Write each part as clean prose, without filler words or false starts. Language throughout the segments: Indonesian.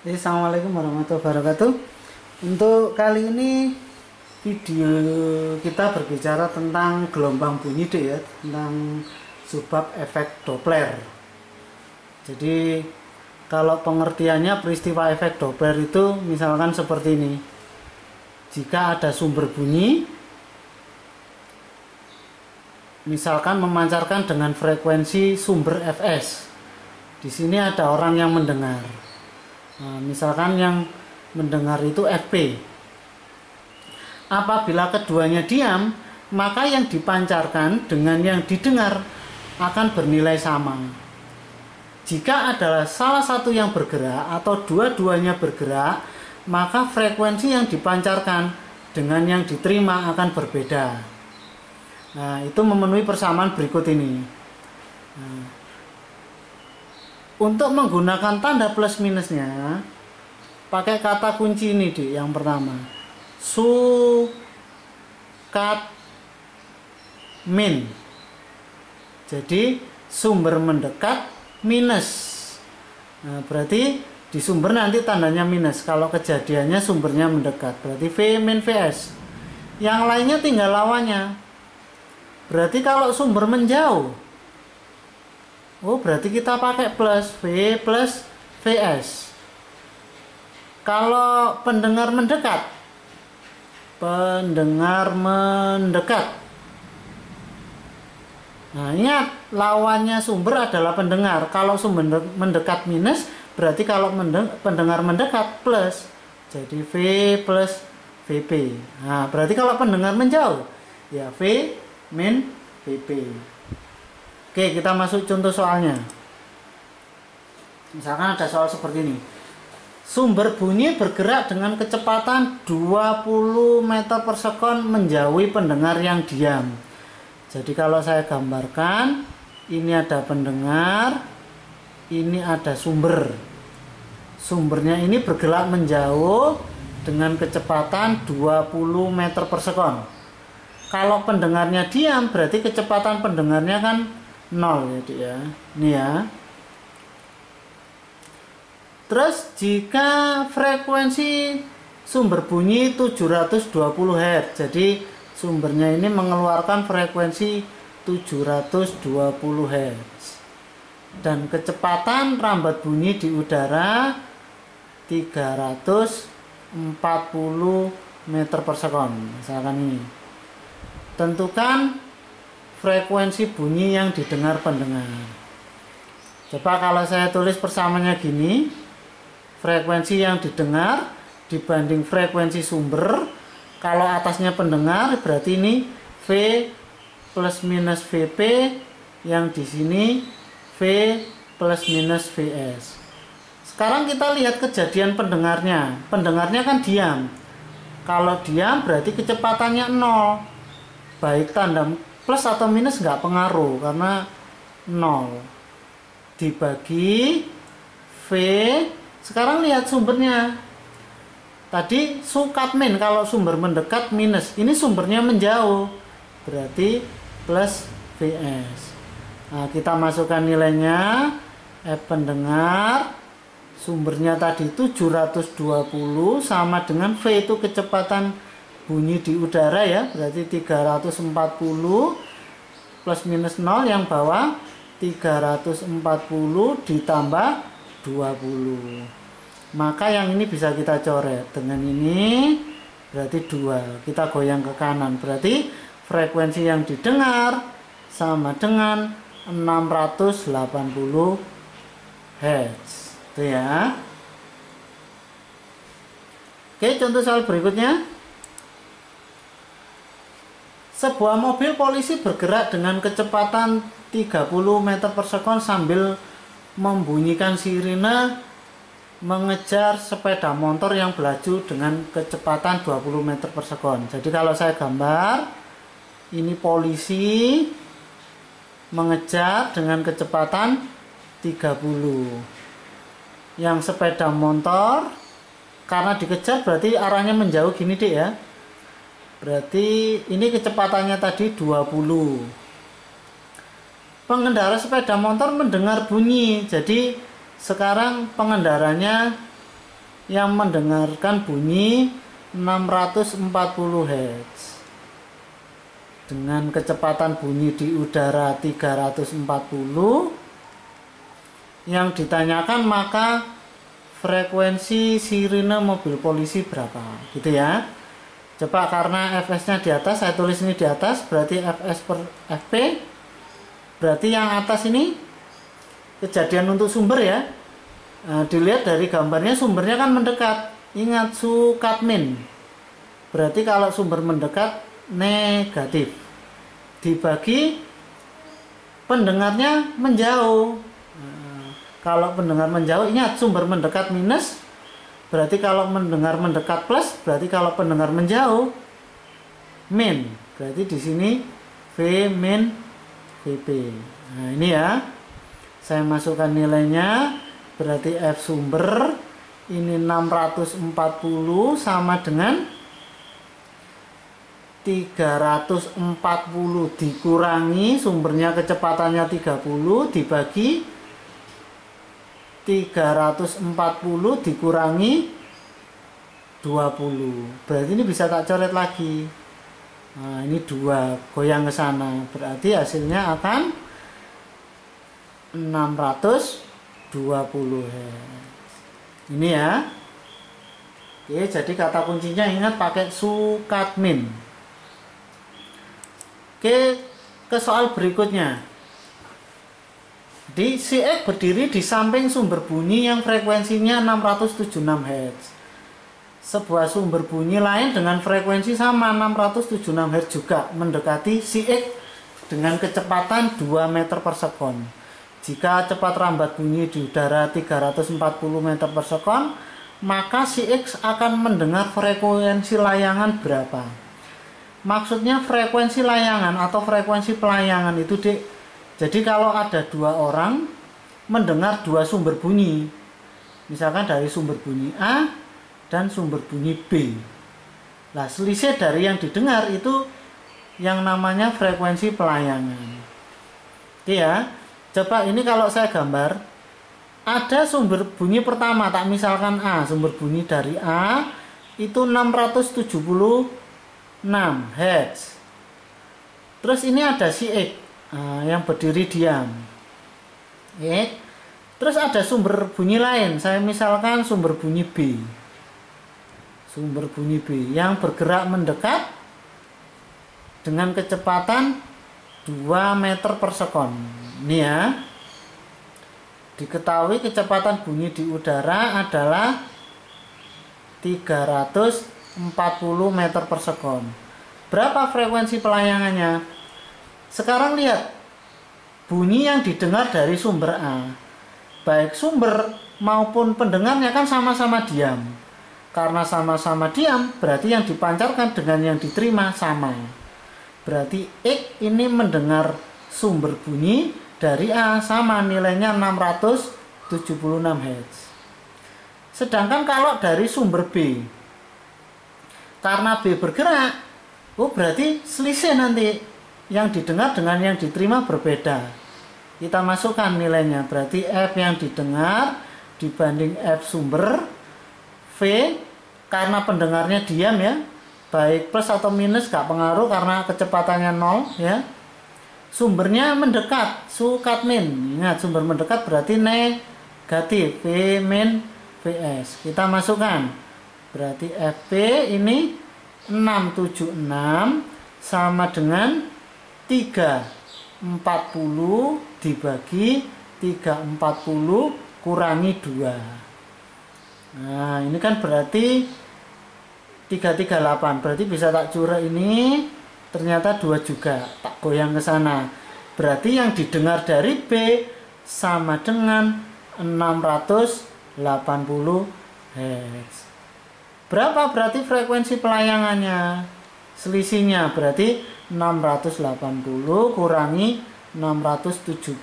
Assalamualaikum warahmatullahi wabarakatuh. Untuk kali ini video kita berbicara tentang gelombang bunyi deh ya, tentang subbab efek Doppler. Jadi kalau pengertiannya peristiwa efek Doppler itu misalkan seperti ini. Jika ada sumber bunyi misalkan memancarkan dengan frekuensi sumber Fs. Di sini ada orang yang mendengar. Nah, misalkan yang mendengar itu Fp. Apabila keduanya diam, maka yang dipancarkan dengan yang didengar akan bernilai sama. Jika adalah salah satu yang bergerak atau dua-duanya bergerak, maka frekuensi yang dipancarkan dengan yang diterima akan berbeda. Nah, itu memenuhi persamaan berikut ini. Nah, untuk menggunakan tanda plus minusnya, pakai kata kunci ini deh, yang pertama. Su kat min. Jadi sumber mendekat minus. Nah, berarti di sumber nanti tandanya minus. Kalau kejadiannya sumbernya mendekat, berarti V min Vs. Yang lainnya tinggal lawannya. Berarti kalau sumber menjauh, oh berarti kita pakai plus V plus Vs. Kalau pendengar mendekat, nah ingat, lawannya sumber adalah pendengar. Kalau sumber mendekat minus, berarti kalau pendengar mendekat plus, jadi V plus Vp. Nah berarti kalau pendengar menjauh, ya V min Vp. Oke, kita masuk contoh soalnya. Misalkan ada soal seperti ini. Sumber bunyi bergerak dengan kecepatan 20 meter per sekon menjauhi pendengar yang diam. Jadi kalau saya gambarkan, ini ada pendengar, ini ada sumber. Sumbernya ini bergerak menjauh dengan kecepatan 20 meter per sekon. Kalau pendengarnya diam, berarti kecepatan pendengarnya kan 0 ya. Ini ya. Terus jika frekuensi sumber bunyi 720 Hz, jadi sumbernya ini mengeluarkan frekuensi 720 Hz. Dan kecepatan rambat bunyi di udara 340 meter per sekon. Misalkan ini. Tentukan frekuensi bunyi yang didengar pendengar. Coba kalau saya tulis persamaannya gini, frekuensi yang didengar dibanding frekuensi sumber, kalau atasnya pendengar berarti ini V plus minus Vp, yang di sini V plus minus Vs. Sekarang kita lihat kejadian pendengarnya. Pendengarnya kan diam. Kalau diam berarti kecepatannya 0. Baik tanda plus atau minus nggak pengaruh karena 0 dibagi V. Sekarang lihat sumbernya. Tadi sukat min, kalau sumber mendekat minus. Ini sumbernya menjauh, berarti plus Vs. Nah, kita masukkan nilainya. F pendengar, sumbernya tadi 720 sama dengan V itu kecepatan bunyi di udara ya, berarti 340 plus minus 0 yang bawah 340 ditambah 20. Maka yang ini bisa kita coret dengan ini, berarti 2. Kita goyang ke kanan, berarti frekuensi yang didengar sama dengan 680 Hz. Itu ya. Oke, contoh soal berikutnya. Sebuah mobil polisi bergerak dengan kecepatan 30 meter per sekon sambil membunyikan sirine mengejar sepeda motor yang berlaju dengan kecepatan 20 meter per sekon. Jadi kalau saya gambar, ini polisi mengejar dengan kecepatan 30. Yang sepeda motor karena dikejar berarti arahnya menjauh gini deh ya. Berarti ini kecepatannya tadi 20. Pengendara sepeda motor mendengar bunyi. Jadi sekarang pengendaranya yang mendengarkan bunyi 640 Hz dengan kecepatan bunyi di udara 340. Yang ditanyakan maka frekuensi sirine mobil polisi berapa, gitu ya. Coba karena fs-nya di atas, saya tulis ini di atas, berarti fs per fp, berarti yang atas ini kejadian untuk sumber ya. Nah, dilihat dari gambarnya, sumbernya kan mendekat. Ingat Sukatmin, berarti kalau sumber mendekat negatif, dibagi pendengarnya menjauh. Kalau pendengar menjauh, ingat sumber mendekat minus, berarti kalau mendengar mendekat plus, berarti kalau pendengar menjauh min. Berarti di sini V min VP. Nah, ini ya. Saya masukkan nilainya, berarti F sumber ini 640 sama dengan 340 dikurangi sumbernya kecepatannya 30 dibagi 340 dikurangi 20. Berarti ini bisa tak coret lagi. Nah, ini 2 goyang ke sana. Berarti hasilnya akan 620 Hz. Ini ya. Oke, jadi kata kuncinya ingat pakai Sukatmin. Oke, ke soal berikutnya. Si X berdiri di samping sumber bunyi yang frekuensinya 676 Hz. Sebuah sumber bunyi lain dengan frekuensi sama 676 Hz juga mendekati si X dengan kecepatan 2 meter per sekon. Jika cepat rambat bunyi di udara 340 meter per sekon, maka si X akan mendengar frekuensi layangan berapa? Maksudnya frekuensi layangan atau frekuensi pelayangan itu, Dik. Jadi kalau ada 2 orang mendengar 2 sumber bunyi, misalkan dari sumber bunyi A dan sumber bunyi B. Nah, selisih dari yang didengar itu yang namanya frekuensi pelayangan. Oke ya. Coba ini kalau saya gambar, ada sumber bunyi pertama, tak misalkan A, sumber bunyi dari A itu 676 Hz. Terus ini ada si X yang berdiri diam. Terus ada sumber bunyi lain, saya misalkan sumber bunyi B. Sumber bunyi B yang bergerak mendekat dengan kecepatan 2 meter per sekon. Ini ya. Diketahui kecepatan bunyi di udara adalah 340 meter per sekon. Berapa frekuensi pelayangannya? Sekarang lihat bunyi yang didengar dari sumber A, baik sumber maupun pendengarnya kan sama-sama diam. Karena sama-sama diam, berarti yang dipancarkan dengan yang diterima sama. Berarti X ini mendengar sumber bunyi dari A sama nilainya 676 Hz. Sedangkan kalau dari sumber B, karena B bergerak, berarti selisih nanti. Yang didengar dengan yang diterima berbeda. Kita masukkan nilainya, berarti F yang didengar dibanding F sumber V, karena pendengarnya diam ya, baik plus atau minus gak pengaruh karena kecepatannya 0 ya. Sumbernya mendekat, Sukatmin. Ingat sumber mendekat berarti negatif, V min Vs. Kita masukkan, berarti Fp ini 676 sama dengan 340 dibagi 340 kurangi 2. Nah, ini kan berarti 338. Berarti bisa tak curah ini, ternyata 2 juga. Tak goyang ke sana. Berarti yang didengar dari B sama dengan 680 Hz. Berapa berarti frekuensi pelayangannya? Selisihnya berarti 680 kurangi 676.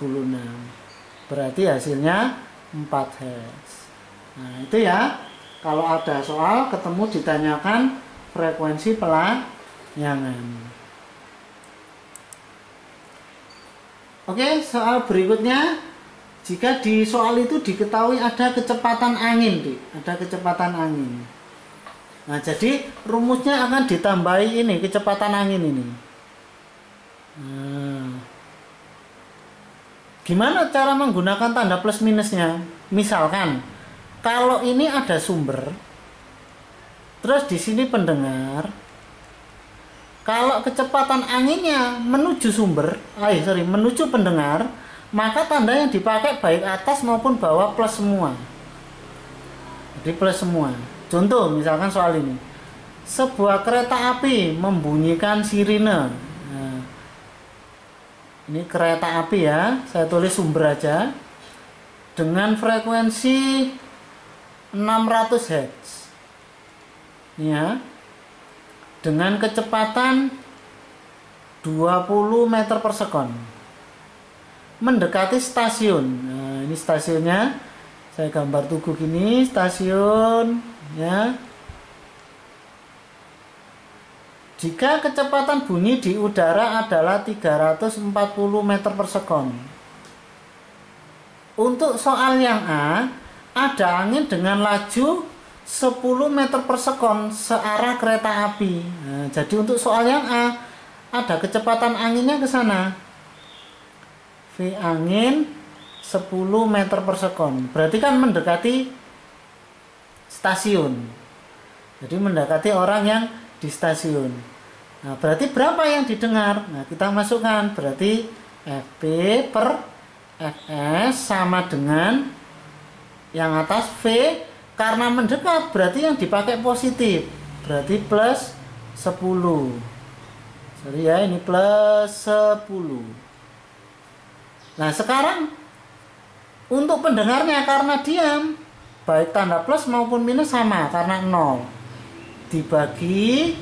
Berarti hasilnya 4 Hz. Nah, itu ya. Kalau ada soal ketemu ditanyakan frekuensi pelayangan. Oke, soal berikutnya jika di soal itu diketahui ada kecepatan angin, Dik. Ada kecepatan angin. Nah, jadi rumusnya akan ditambahi ini, kecepatan angin ini. Nah, gimana cara menggunakan tanda plus minusnya? Misalkan, kalau ini ada sumber, terus di sini pendengar, kalau kecepatan anginnya menuju sumber, menuju pendengar, maka tanda yang dipakai baik atas maupun bawah plus semua. Jadi plus semua. Contoh misalkan soal ini. Sebuah kereta api membunyikan sirine. Nah, ini kereta api ya, saya tulis sumber aja. Dengan frekuensi 600 Hz. Ya. Dengan kecepatan 20 meter per sekon. Mendekati stasiun. Nah, ini stasiunnya. Saya gambar tugu gini, stasiun ya. Jika kecepatan bunyi di udara adalah 340 meter per sekon. Untuk soal yang A, ada angin dengan laju 10 meter per sekon searah kereta api. Nah, jadi untuk soal yang A, ada kecepatan anginnya ke sana. V angin 10 meter per sekon. Berarti kan mendekati stasiun. Jadi mendekati orang yang di stasiun. Nah, berarti berapa yang didengar? Nah, kita masukkan. Berarti Fp per Fs sama dengan yang atas V. Karena mendekat berarti yang dipakai positif. Berarti plus 10. Sorry ya, ini plus 10. Nah, sekarang untuk pendengarnya karena diam, baik tanda plus maupun minus sama karena 0. Dibagi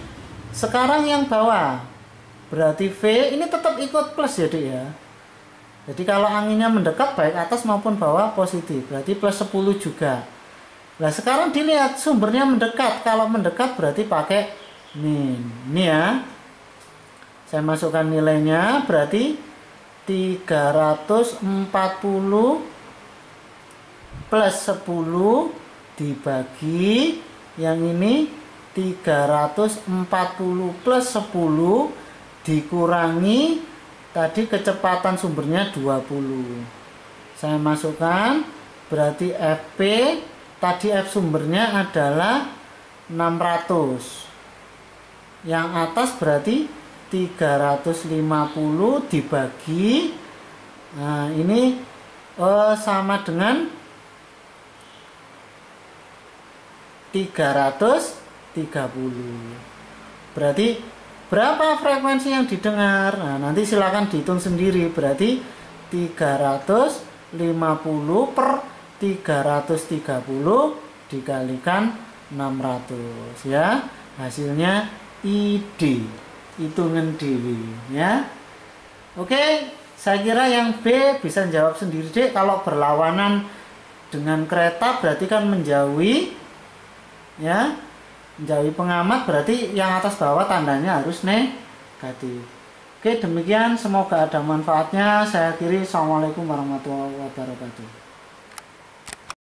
sekarang yang bawah. Berarti V ini tetap ikut plus ya, Dik ya. Jadi kalau anginnya mendekat baik atas maupun bawah positif, berarti plus 10 juga. Nah, sekarang dilihat sumbernya mendekat. Kalau mendekat berarti pakai min. Ini ya. Saya masukkan nilainya berarti 340 plus 10 dibagi yang ini 340 plus 10 dikurangi tadi kecepatan sumbernya 20. Saya masukkan berarti Fp tadi F sumbernya adalah 600. Yang atas berarti 350 dibagi, nah ini sama dengan 330. Berarti berapa frekuensi yang didengar? Nah, nanti silakan dihitung sendiri. Berarti 350 per 330 dikalikan 600 ya. Hasilnya ID. Hitungan dewi ya. Oke, saya kira yang B bisa jawab sendiri, Dek. Kalau berlawanan dengan kereta berarti kan menjauhi ya, menjauhi pengamat, berarti yang atas bawah tandanya harus negatif. Oke, demikian, semoga ada manfaatnya. Saya akhiri. Assalamualaikum warahmatullahi wabarakatuh.